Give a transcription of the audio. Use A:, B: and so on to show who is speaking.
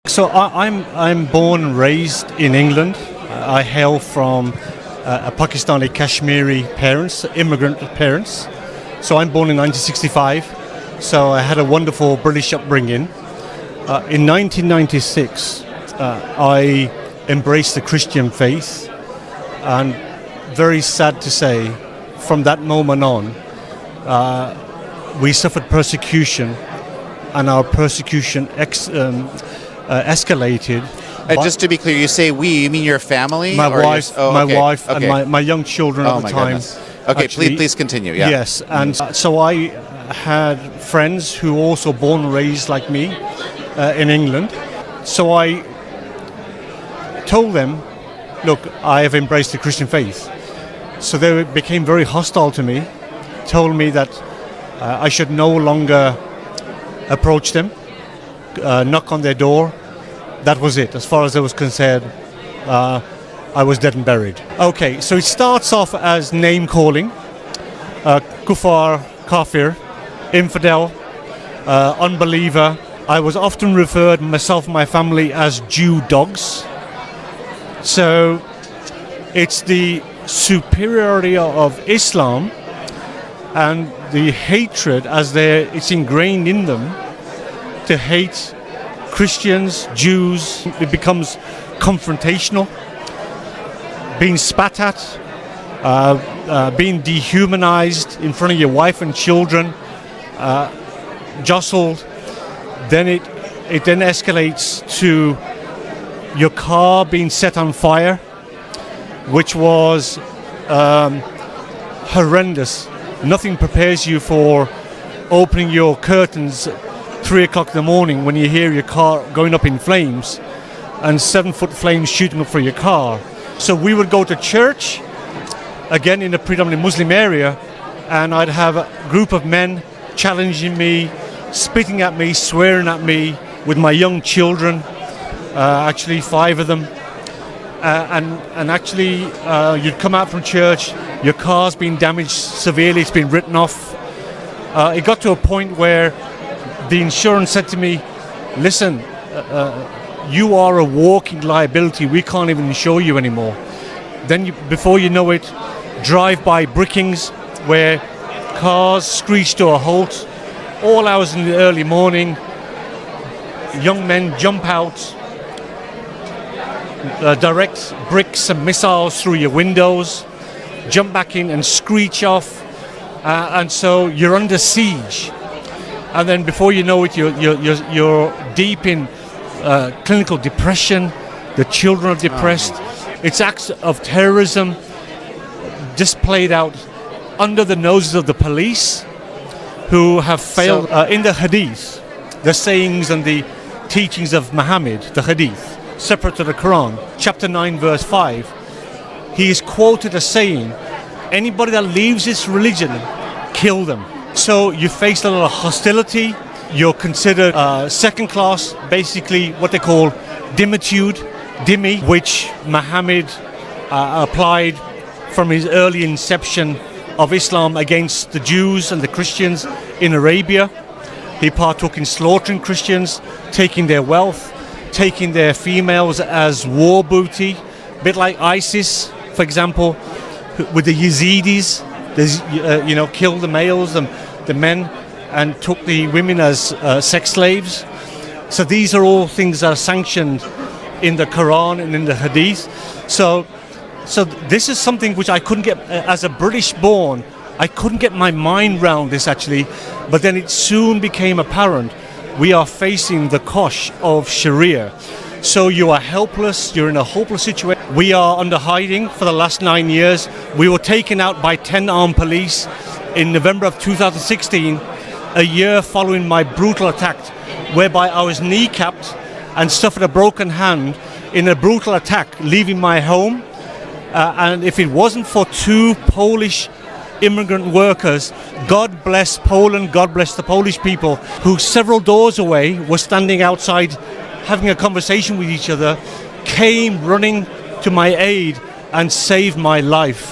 A: So I'm born and raised in England. I hail from Pakistani Kashmiri parents, immigrant parents. So I'm born in 1965. So I had a wonderful British upbringing. In 1996, I embraced the Christian faith, and very sad to say, from that moment on, we suffered persecution, and our persecution escalated.
B: Just to be clear, you say we, you mean your family?
A: My wife,
B: okay.
A: and my young children at the time.
B: Goodness. Okay,
A: actually,
B: please continue. Yeah.
A: Yes, and so I had friends who were also born and raised like me in England. So I told them, look, I have embraced the Christian faith. So they became very hostile to me, told me that I should no longer approach them, knock on their door. That was it. As far as I was concerned, I was dead and buried. Okay, so it starts off as name calling, kuffar, kafir, infidel, unbeliever. I was often referred, myself and my family, as Jew dogs. So it's the superiority of Islam and the hatred, as it's ingrained in them, to hate Christians, Jews. It becomes confrontational, being spat at, being dehumanized in front of your wife and children, jostled. Then it then escalates to your car being set on fire, which was horrendous. Nothing prepares you for opening your curtains 3 o'clock in the morning when you hear your car going up in flames and 7-foot flames shooting up for your car. So we would go to church, again in a predominantly Muslim area, and I'd have a group of men challenging me, spitting at me, swearing at me with my young children, actually 5 of them. And actually you'd come out from church, your car's been damaged severely, it's been written off. It got to a point where the insurance said to me, listen, you are a walking liability, we can't even insure you anymore. Then before you know it, drive-by brickings where cars screech to a halt, all hours in the early morning, young men jump out, direct bricks and missiles through your windows, jump back in and screech off, and so you're under siege. And then before you know it, you're deep in clinical depression. The children are depressed. It's acts of terrorism just played out under the noses of the police, who have failed. In the hadith, the sayings and the teachings of Muhammad, the hadith, separate to the Quran, chapter 9, verse 5, he is quoted as saying, anybody that leaves this religion, kill them. So you face a lot of hostility. You're considered second class, basically what they call dhimmi, which Muhammad applied from his early inception of Islam against the Jews and the Christians in Arabia. He partook in slaughtering Christians, taking their wealth, taking their females as war booty, a bit like ISIS, for example, with the Yazidis. Killed the males and the men and took the women as sex slaves. So these are all things that are sanctioned in the Quran and in the Hadith. So this is something which I couldn't get, as a British born, I couldn't get my mind round this actually, but then it soon became apparent. We are facing the kosh of Sharia. So you are helpless, you're in a hopeless situation. We are under hiding for the last 9 years. We were taken out by 10 armed police in November of 2016, a year following my brutal attack, whereby I was kneecapped and suffered a broken hand in a brutal attack, leaving my home. And if it wasn't for 2 Polish immigrant workers, God bless Poland, God bless the Polish people, who several doors away were standing outside having a conversation with each other, came running to my aid and saved my life.